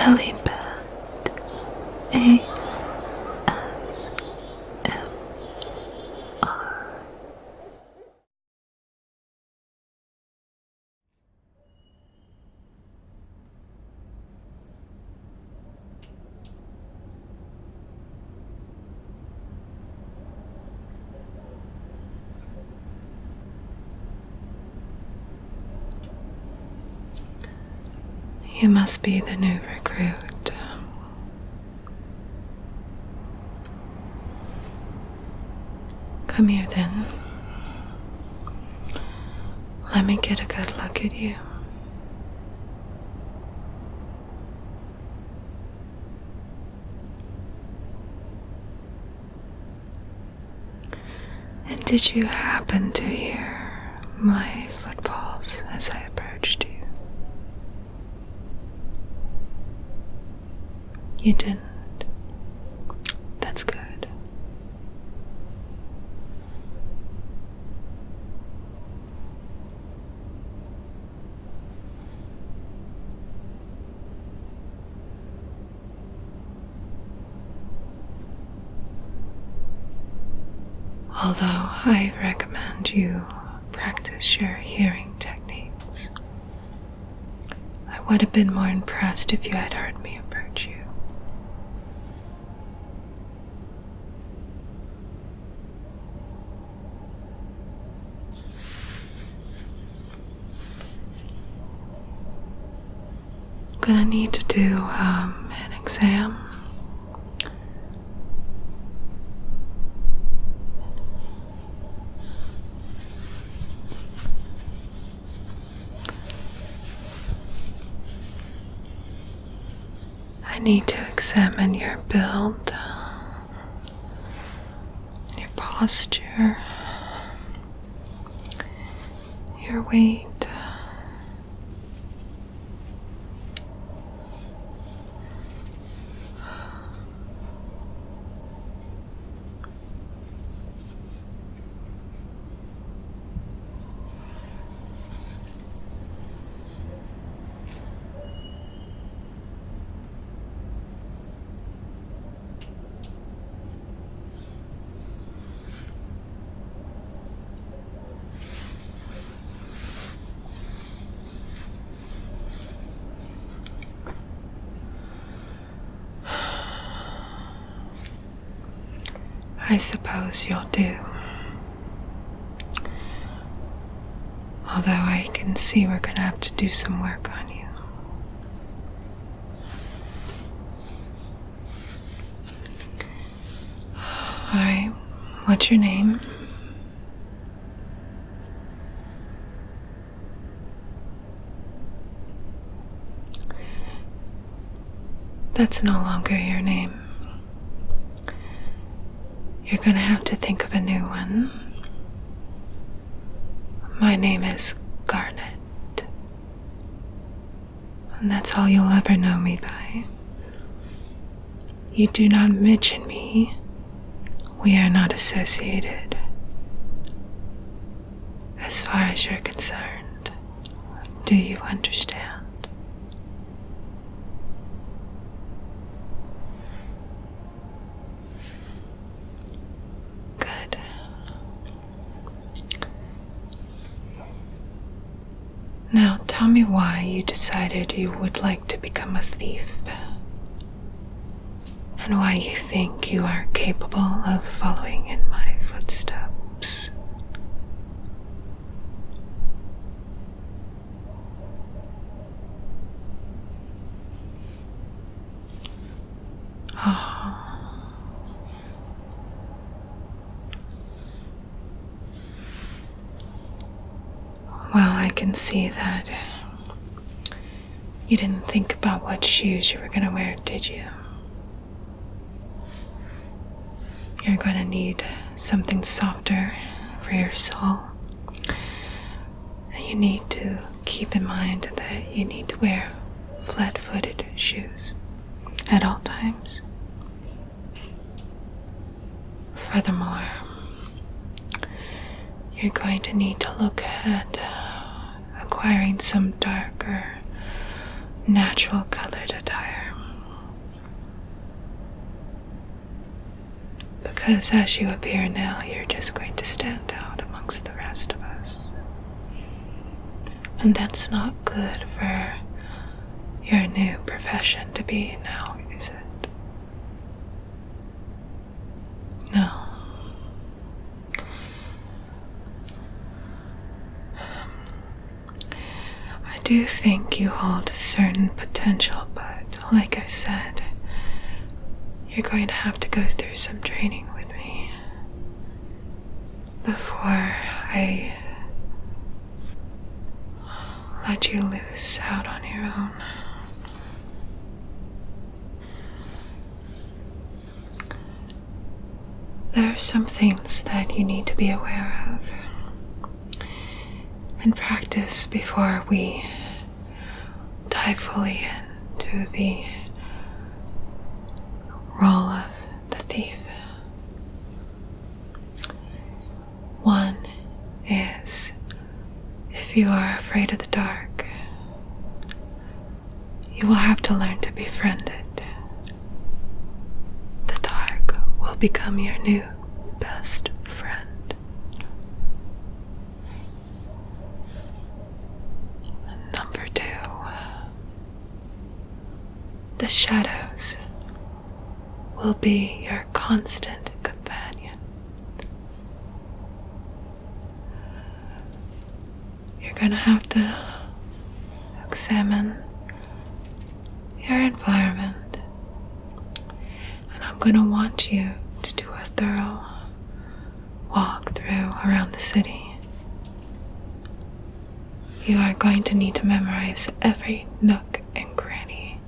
Lilibette. ASMR. You must be the new recruit. Come here then. Let me get a good look at you. And did you happen to hear my footfalls as I approached you? You didn't. That's good. Although I recommend you practice your hearing techniques, I would have been more impressed if you had heard me approach you. Gonna need to do an exam. I need to examine your build, your posture, your weight. I suppose you'll do. Although I can see we're gonna have to do some work on you. Alright, what's your name? That's no longer your name. You're gonna have to think of a new one. My name is Garnet. And that's all you'll ever know me by. You do not mention me. We are not associated. As far as you're concerned, do you understand? Now tell me why you decided you would like to become a thief, and why you think you are capable of following in my footsteps. Well, I can see that you didn't think about what shoes you were going to wear, did you? You're going to need something softer for your sole. And you need to keep in mind that you need to wear flat-footed shoes at all times. Furthermore, you're going to need to look at acquiring some darker, natural colored attire. Because as you appear now, you're just going to stand out amongst the rest of us. And that's not good for your new profession to be now, is it? No. I do think you hold certain potential, but like I said, you're going to have to go through some training with me before I let you loose out on your own. There are some things that you need to be aware of and practice before we dive fully into the role of the thief. One is, if you are afraid of the dark, you will have to learn to befriend it. The dark will become your new best friend. And number 2, the shadows will be your constant companion. You're gonna have to examine your environment, and I'm gonna want you to do a thorough walkthrough around the city. You are going to need to memorize every nook and cranny.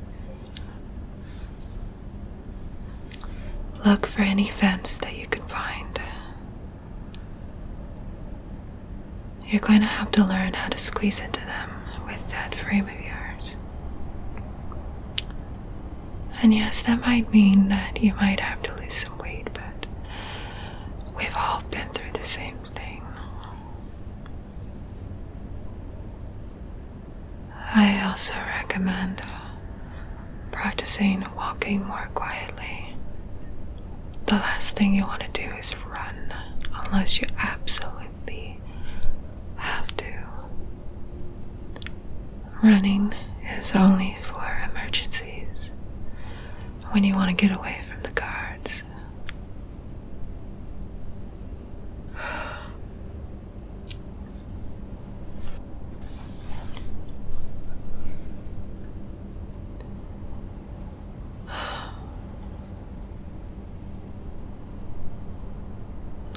Look for any vents that you can find. You're going to have to learn how to squeeze into them with that frame of yours. And yes, that might mean that you might have to lose some weight, but we've all been through the same thing. I also recommend practicing walking more quietly. The last thing you want to do is run unless you absolutely have to. Running is only for emergencies, when you want to get away from the guards.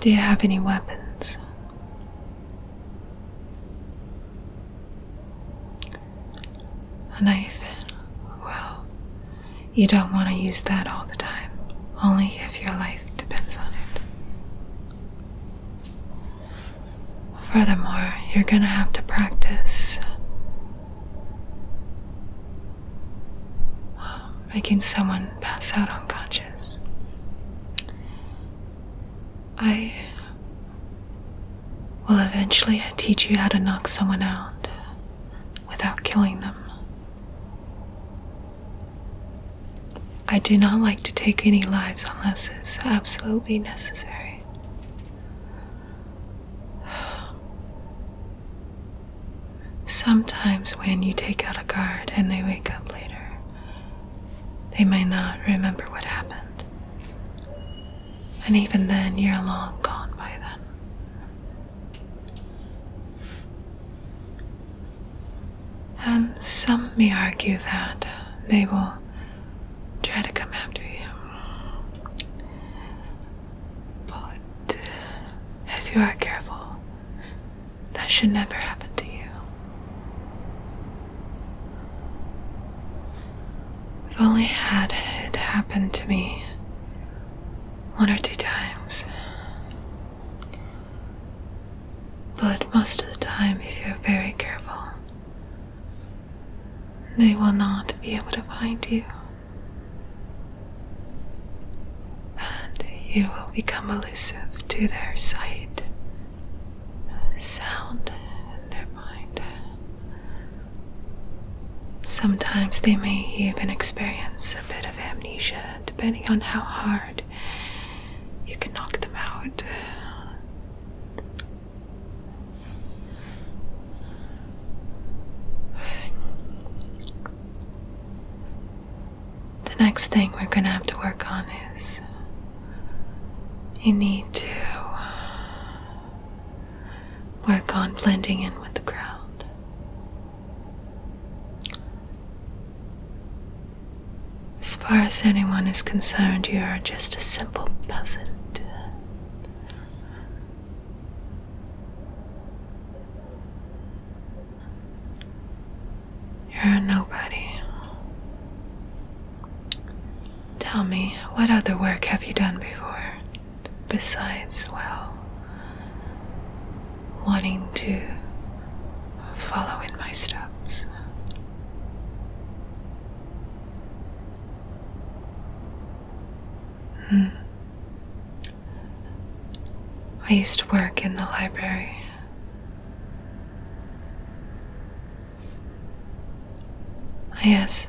Do you have any weapons? A knife? Well, you don't want to use that all the time, only if your life depends on it. Furthermore, you're gonna have to practice making someone pass out unconscious. I will eventually teach you how to knock someone out without killing them. I do not like to take any lives unless it's absolutely necessary. Sometimes when you take out a guard and they wake up later, they may not remember what happened. And even then, you're long gone by then. And some may argue that they will try to come after you. But if you are careful, that should never happen to you. I've only had it happen to me 1 or 2 times. But most of the time, if you're very careful, they will not be able to find you. And you will become elusive to their sight, sound, and their mind. Sometimes they may even experience a bit of amnesia, depending on how hard you can next thing we're going to have to work on is you need to work on blending in with the crowd. As far as anyone is concerned, you are just a simple peasant. You're a nobody. Tell me, what other work have you done before, besides, well, wanting to follow in my steps? I used to work in the library. Yes,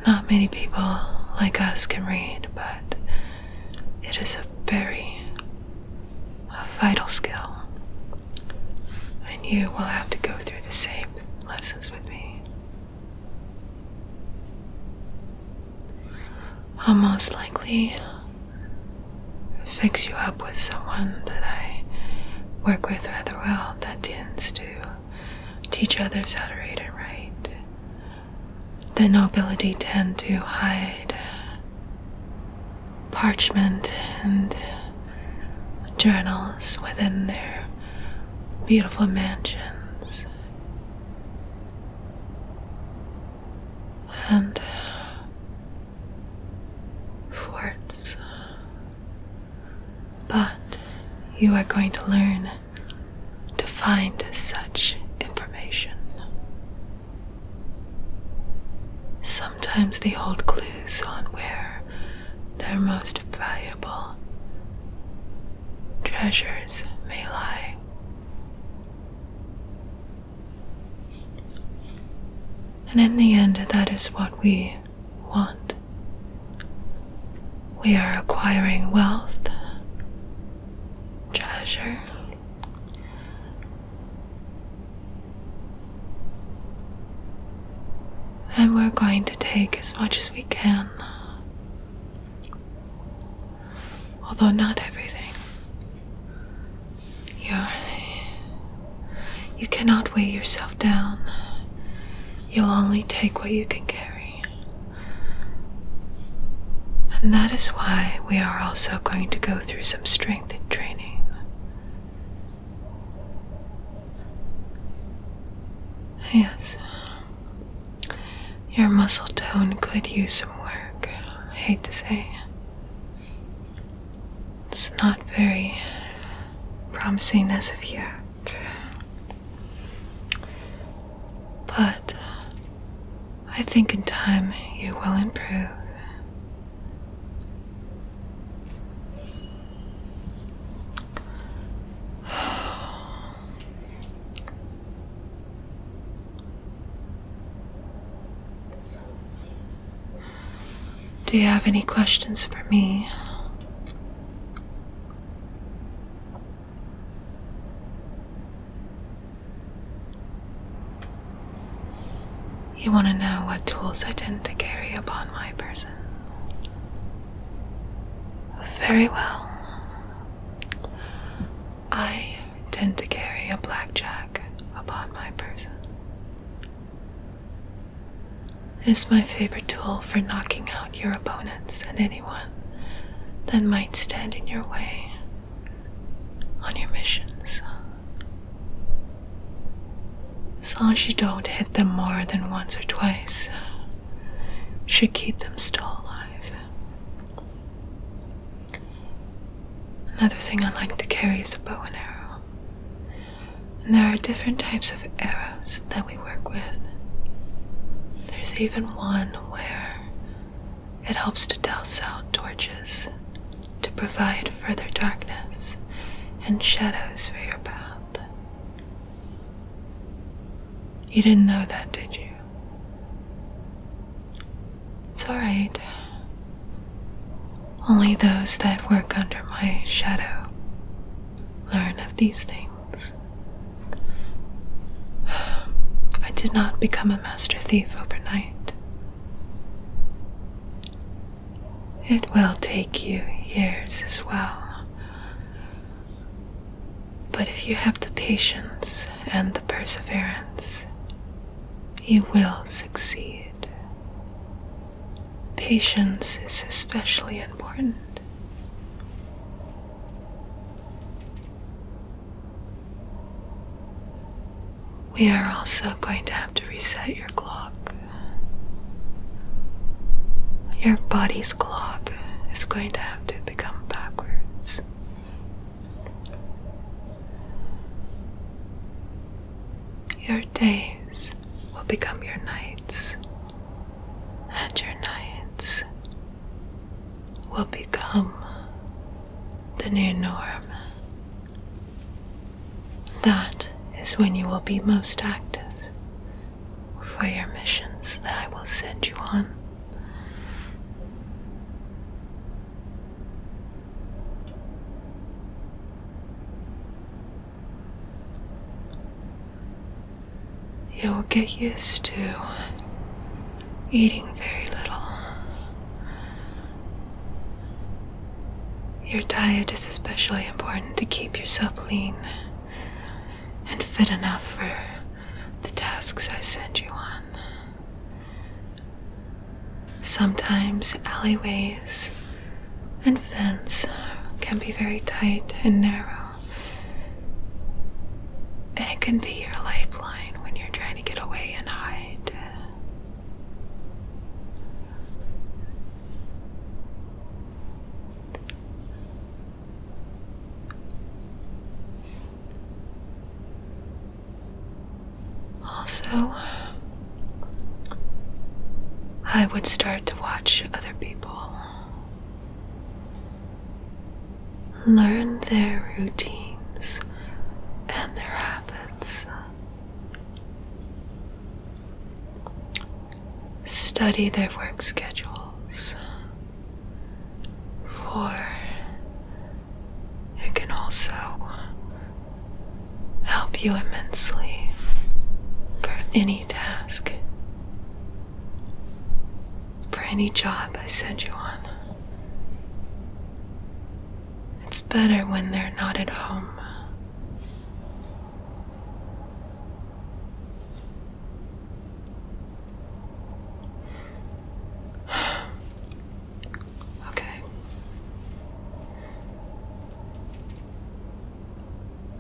not many people like us can read, but it is a vital skill. And you will have to go through the same lessons with me. I'll most likely fix you up with someone that I work with rather well that tends to teach others how to read and write. The nobility tend to hide parchment and journals within their beautiful mansions. And forts. But you are going to learn to find such information. Sometimes they hold clues on where their most valuable treasures may lie. And in the end, that is what we want. We are acquiring wealth, treasure, and we're going to take as much as we can. Although not everything. You cannot weigh yourself down. You'll only take what you can carry. And that is why we are also going to go through some strength training. Yes. Your muscle tone could use some work, I hate to say. It's not very promising as of yet. But I think in time you will improve. Do you have any questions for me? You want to know what tools I tend to carry upon my person? Very well. I tend to carry a blackjack upon my person. It is my favorite tool for knocking out your opponents and anyone that might stand in your way on your missions. As long as you don't hit them more than once or twice, you should keep them still alive. Another thing I like to carry is a bow and arrow. And there are different types of arrows that we work with. There's even one where it helps to douse out torches to provide further darkness and shadows for your path. You didn't know that, did you? It's alright. Only those that work under my shadow learn of these things. I did not become a master thief overnight. It will take you years as well. But if you have the patience and the perseverance, you will succeed. Patience is especially important. We are also going to have to reset your clock. Your body's clock is going to have to become backwards. Your days will become your nights, and your nights will become the new norm. That is when you will be most active for your missions that I will send you on. You will get used to eating very little. Your diet is especially important to keep yourself lean and fit enough for the tasks I send you on. Sometimes alleyways and vents can be very tight and narrow, and it can be your lifeline when you're trying to get away and hide. Also, I would start to watch other people. Learn their routines and their habits. Study their work schedules, for it can also help you immensely for any task, for any job I send you on. It's better when they're not at home.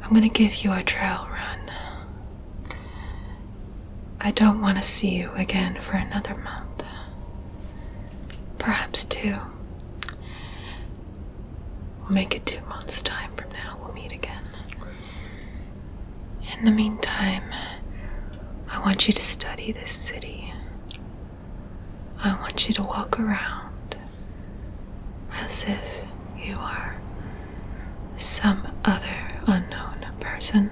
I'm going to give you a trail run. I don't want to see you again for another month. Perhaps 2. We'll make it 2 months' time from now. We'll meet again. In the meantime, I want you to study this city. I want you to walk around as if you are some other unknown person,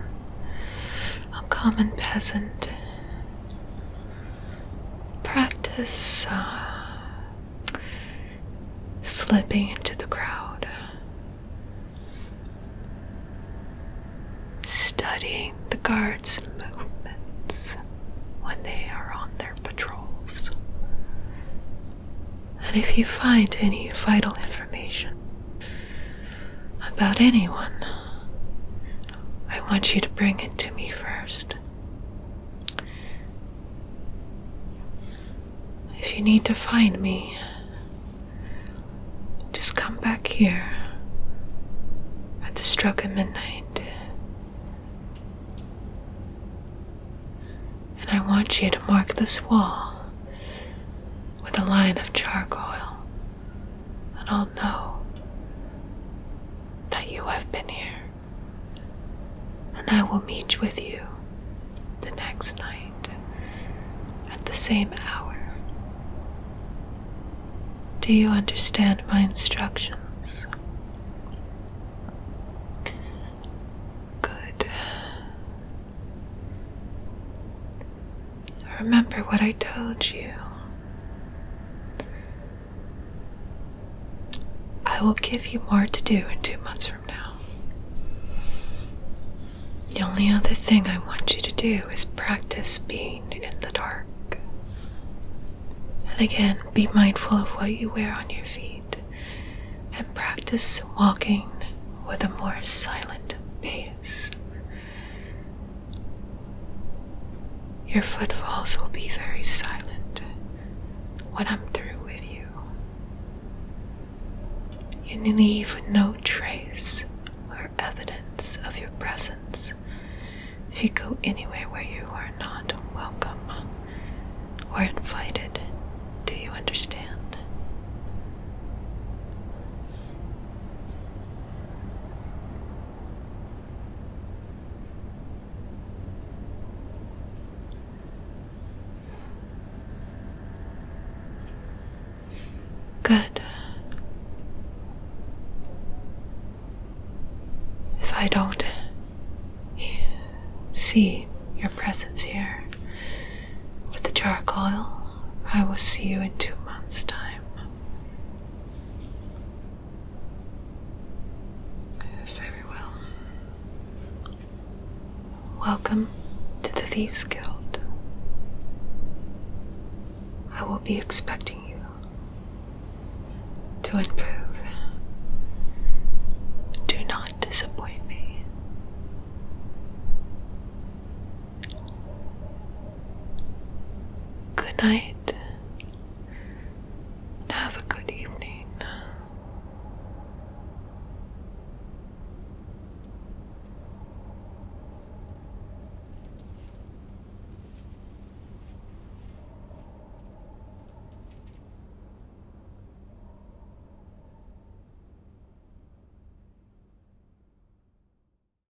a common peasant. Practice slipping into the crowd, studying the guards' movements when they are on their patrols. And if you find any vital information about anyone, I want you to bring it to me first. If you need to find me, just come back here at the stroke of midnight. And I want you to mark this wall with a line of charcoal, and I'll know that you have been here. And I will meet with you the next night at the same hour. Do you understand my instructions? Good. Remember what I told you. I will give you more to do in 2 months from now. The only other thing I want you to do is practice being in the dark. And again, be mindful of what you wear on your feet. practice walking with a more silent pace. Your footfalls will be very silent when I'm through with you. You leave no trace or evidence of your presence if you go anywhere where you are not welcome or invited. Do you understand? Good. If I don't see your presence here with the charcoal, I will see you in 2 months' time. Very well. Welcome to the Thieves Guild. I will be expecting you to improve. Do not disappoint me. Good night.